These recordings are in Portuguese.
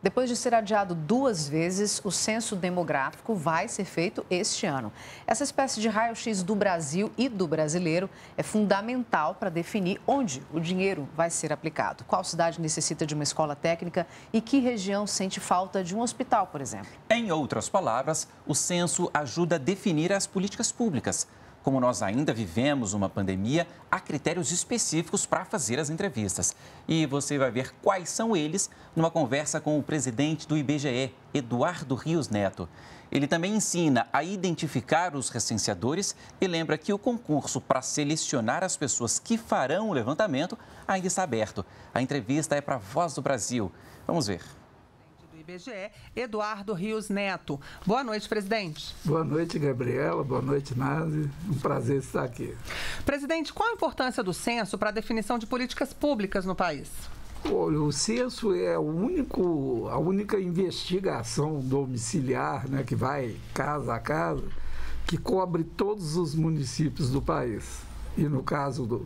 Depois de ser adiado 2 vezes, o censo demográfico vai ser feito este ano. Essa espécie de raio-x do Brasil e do brasileiro é fundamental para definir onde o dinheiro vai ser aplicado. Qual cidade necessita de uma escola técnica e que região sente falta de um hospital, por exemplo. Em outras palavras, o censo ajuda a definir as políticas públicas. Como nós ainda vivemos uma pandemia, há critérios específicos para fazer as entrevistas. E você vai ver quais são eles numa conversa com o presidente do IBGE, Eduardo Rios Neto. Ele também ensina a identificar os recenseadores e lembra que o concurso para selecionar as pessoas que farão o levantamento ainda está aberto. A entrevista é para a Voz do Brasil. Vamos ver. IBGE, Eduardo Rios Neto. Boa noite, presidente. Boa noite, Gabriela. Boa noite, Nazi. Um prazer estar aqui. Presidente, qual a importância do censo para a definição de políticas públicas no país? Olha, o censo é a única investigação domiciliar, né, que vai casa a casa, que cobre todos os municípios do país. E no caso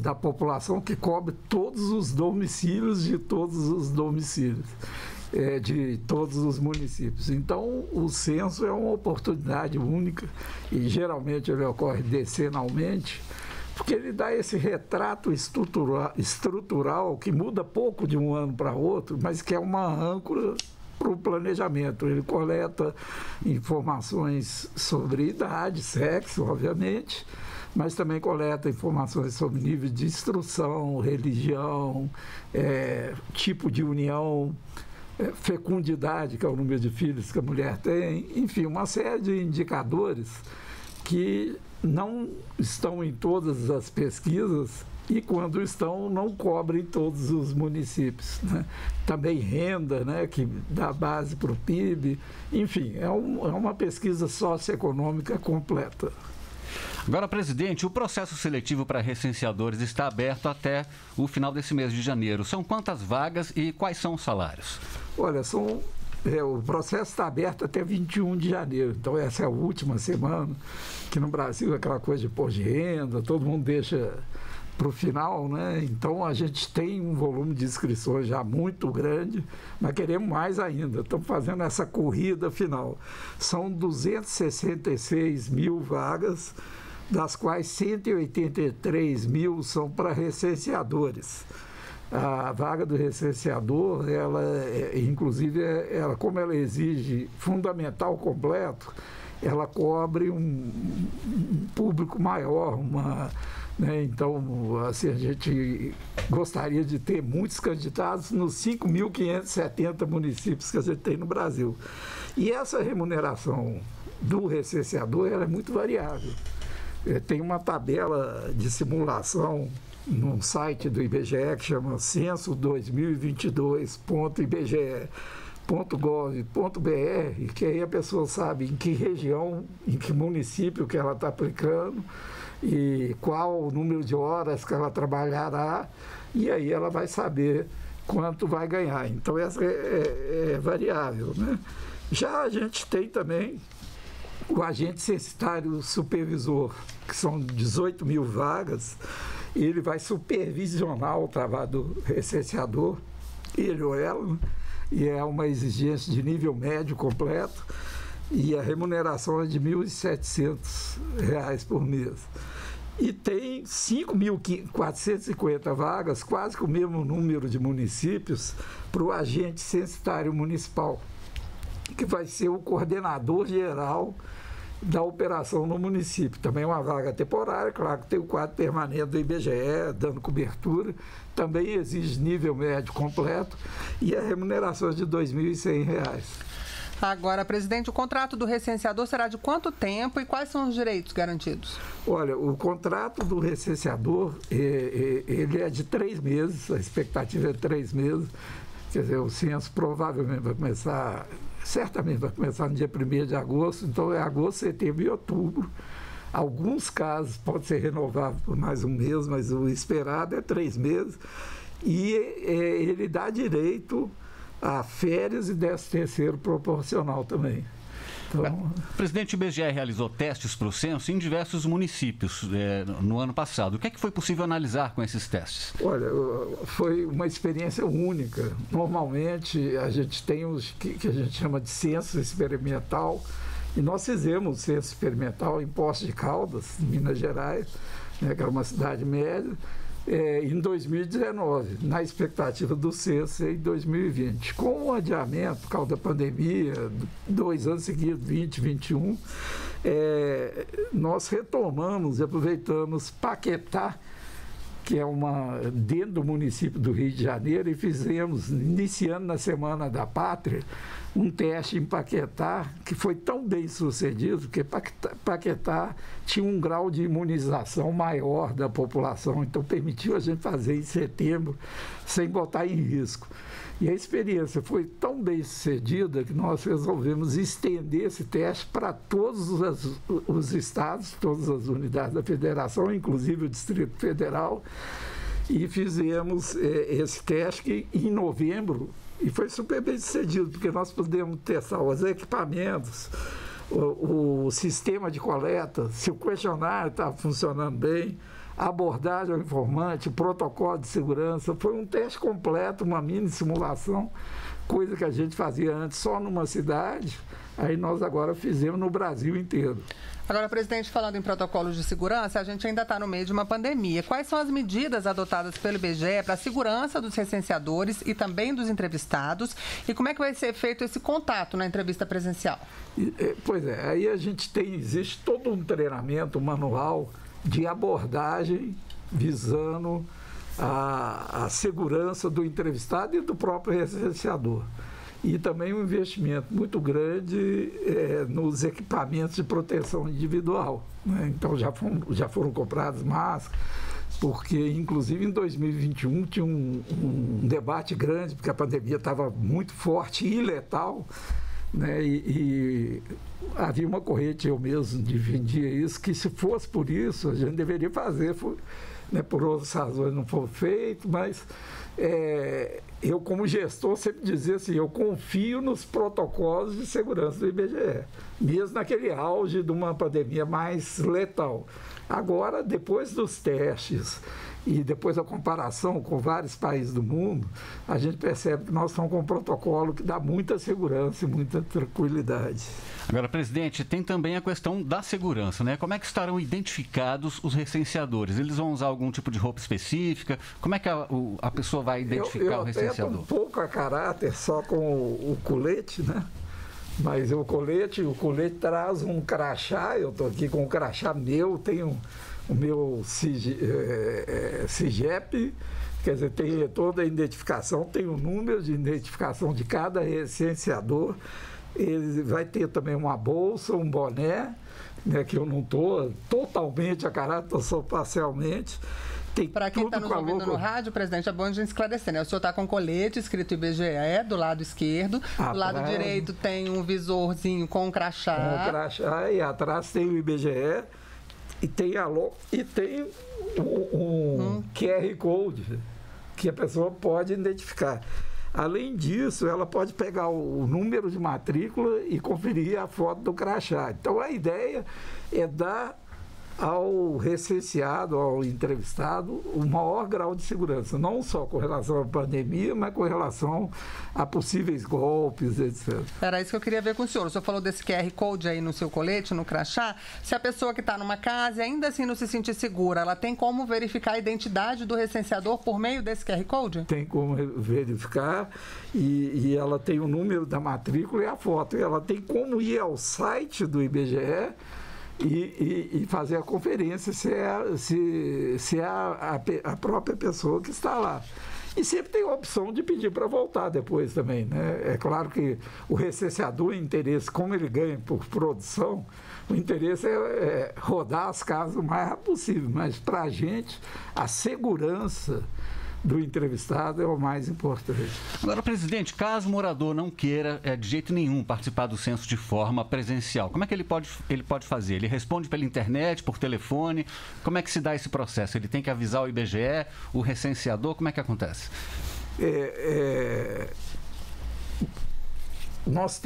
da população, que cobre todos os domicílios de todos os domicílios. De todos os municípios. Então, o censo é uma oportunidade única e geralmente ele ocorre decenalmente, porque ele dá esse retrato estrutural que muda pouco de um ano para outro, mas que é uma âncora para o planejamento. Ele coleta informações sobre idade, sexo, obviamente, mas também coleta informações sobre nível de instrução, religião, tipo de união, fecundidade, que é o número de filhos que a mulher tem, enfim, uma série de indicadores que não estão em todas as pesquisas e, quando estão, não cobrem todos os municípios, né? Também renda, né, que dá base para o PIB, enfim, é uma pesquisa socioeconômica completa. Agora, presidente, o processo seletivo para recenseadores está aberto até o final desse mês de janeiro. São quantas vagas e quais são os salários? Olha, o processo está aberto até 21 de janeiro. Então, essa é a última semana, que no Brasil é aquela coisa de imposto de renda, todo mundo deixa para o final, né? Então, a gente tem um volume de inscrições já muito grande, mas queremos mais ainda. Estamos fazendo essa corrida final. São 266 mil vagas, das quais 183 mil são para recenseadores. A vaga do recenseador, inclusive, como ela exige fundamental completo, ela cobre um público maior, né? Então, assim, a gente gostaria de ter muitos candidatos nos 5.570 municípios que a gente tem no Brasil. E essa remuneração do recenseador ela é muito variável. Tem uma tabela de simulação num site do IBGE que chama censo2022.ibge.gov.br, que aí a pessoa sabe em que região, em que município que ela está aplicando e qual o número de horas que ela trabalhará, e aí ela vai saber quanto vai ganhar. Então, essa é variável, né? Já a gente tem também o agente censitário supervisor, que são 18 mil vagas, ele vai supervisionar o trabalho do recenseador, ele ou ela, e é uma exigência de nível médio completo, e a remuneração é de R$ 1.700 por mês. E tem 5.450 vagas, quase que o mesmo número de municípios, para o agente censitário municipal, que vai ser o coordenador geral da operação no município. Também é uma vaga temporária, claro que tem o quadro permanente do IBGE, dando cobertura, também exige nível médio completo e a remuneração é de R$ 2.100. Agora, presidente, o contrato do recenseador será de quanto tempo e quais são os direitos garantidos? Olha, o contrato do recenseador, ele é de 3 meses, a expectativa é de 3 meses, quer dizer, o censo provavelmente certamente vai começar no dia 1º de agosto, então é agosto, setembro e outubro. Alguns casos pode ser renovado por mais um mês, mas o esperado é 3 meses. E ele dá direito a férias e 13º proporcional também. Então, o presidente do IBGE realizou testes para o censo em diversos municípios no ano passado. O que é que foi possível analisar com esses testes? olha, foi uma experiência única. Normalmente, a gente tem os que a gente chama de censo experimental, e nós fizemos o censo experimental em Poços de Caldas, Minas Gerais, né, que era uma cidade média, em 2019, na expectativa do censo em 2020. Com o adiamento, por causa da pandemia, 2 anos seguidos, 20, 21, nós retomamos e aproveitamos Paquetá, que é dentro do município do Rio de Janeiro, e fizemos, iniciando na Semana da Pátria, um teste em Paquetá, que foi tão bem sucedido, porque Paquetá tinha um grau de imunização maior da população, então permitiu a gente fazer em setembro, sem botar em risco. E a experiência foi tão bem sucedida que nós resolvemos estender esse teste para todos os estados, todas as unidades da federação, inclusive o Distrito Federal, e fizemos esse teste em novembro, e foi super bem sucedido, porque nós pudemos testar os equipamentos, o sistema de coleta, se o questionário estava funcionando bem, a abordagem ao informante, o protocolo de segurança. Foi um teste completo, uma mini simulação, coisa que a gente fazia antes só numa cidade, aí nós agora fizemos no Brasil inteiro. Agora, presidente, falando em protocolos de segurança, a gente ainda está no meio de uma pandemia. Quais são as medidas adotadas pelo IBGE para a segurança dos recenseadores e também dos entrevistados? E como é que vai ser feito esse contato na entrevista presencial? Pois é, aí existe todo um treinamento, um manual de abordagem visando a segurança do entrevistado e do próprio recenseador. E também um investimento muito grande nos equipamentos de proteção individual, né? Então já foram compradas máscaras, porque inclusive em 2021 tinha um debate grande, porque a pandemia estava muito forte e letal, né? E havia uma corrente, eu mesmo defendia isso, que se fosse por isso, a gente deveria fazer, né? Por outras razões não foi feito, mas eu, como gestor, sempre dizia assim, eu confio nos protocolos de segurança do IBGE, mesmo naquele auge de uma pandemia mais letal. Agora, depois dos testes e depois da comparação com vários países do mundo, a gente percebe que nós estamos com um protocolo que dá muita segurança e muita tranquilidade. Agora, presidente, tem também a questão da segurança, né? Como é que estarão identificados os recenseadores? Eles vão usar algum tipo de roupa específica? Como é que a pessoa vai identificar o recenseador? Eu um pouco a caráter só com o colete, né? Mas o colete traz um crachá, eu estou aqui com um crachá meu, tenho o meu CIGEP, quer dizer, tem toda a identificação, tem o número de identificação de cada recenseador. Ele vai ter também uma bolsa, um boné, né, que eu não estou totalmente a caráter, estou só parcialmente. Para quem está nos ouvindo no rádio, presidente, é bom a gente esclarecer, né? O senhor está com colete escrito IBGE do lado esquerdo, do lado direito tem um visorzinho com um crachá. Com um crachá, e atrás tem o IBGE e tem um QR Code que a pessoa pode identificar. Além disso, ela pode pegar o número de matrícula e conferir a foto do crachá. Então, a ideia é dar ao recenseado, ao entrevistado, o maior grau de segurança, não só com relação à pandemia, mas com relação a possíveis golpes, etc. Era isso que eu queria ver com o senhor. O senhor falou desse QR Code aí no seu colete, no crachá. Se a pessoa que está numa casa e ainda assim não se sentir segura, ela tem como verificar a identidade do recenseador por meio desse QR Code? Tem como verificar e ela tem o número da matrícula e a foto. E ela tem como ir ao site do IBGE e fazer a conferência se é a própria pessoa que está lá. E sempre tem a opção de pedir para voltar depois também, né? É claro que o recenseador, o interesse, como ele ganha por produção, o interesse é rodar as casas o mais rápido possível, mas para a gente, a segurança do entrevistado é o mais importante. Agora, presidente, caso o morador não queira de jeito nenhum participar do censo de forma presencial, como é que ele pode fazer? Ele responde pela internet, por telefone? Como é que se dá esse processo? Ele tem que avisar o IBGE, o recenseador? Como é que acontece? O nós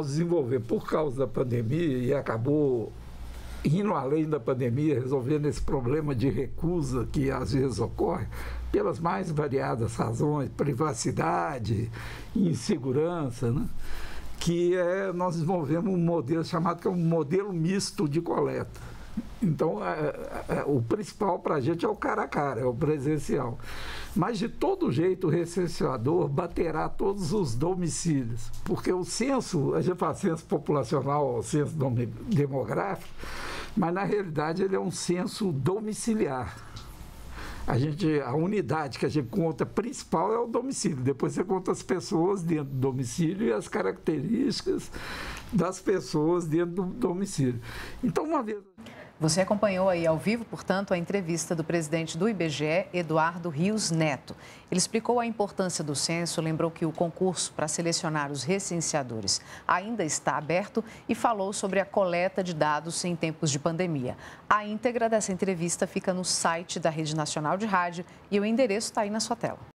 desenvolvemos, por causa da pandemia, e acabou indo além da pandemia, resolvendo esse problema de recusa que às vezes ocorre, pelas mais variadas razões, privacidade, insegurança, né? Nós desenvolvemos um modelo chamado que é um modelo misto de coleta. Então, o principal para a gente é o cara a cara, é o presencial. Mas, de todo jeito, o recenseador baterá todos os domicílios, porque o censo, a gente fala censo populacional, censo demográfico, mas, na realidade, ele é um censo domiciliar. A unidade que a gente conta principal é o domicílio. Depois você conta as pessoas dentro do domicílio e as características das pessoas dentro do domicílio. Então, uma vez... Você acompanhou aí ao vivo, portanto, a entrevista do presidente do IBGE, Eduardo Rios Neto. Ele explicou a importância do censo, lembrou que o concurso para selecionar os recenseadores ainda está aberto e falou sobre a coleta de dados em tempos de pandemia. A íntegra dessa entrevista fica no site da Rede Nacional de Rádio e o endereço está aí na sua tela.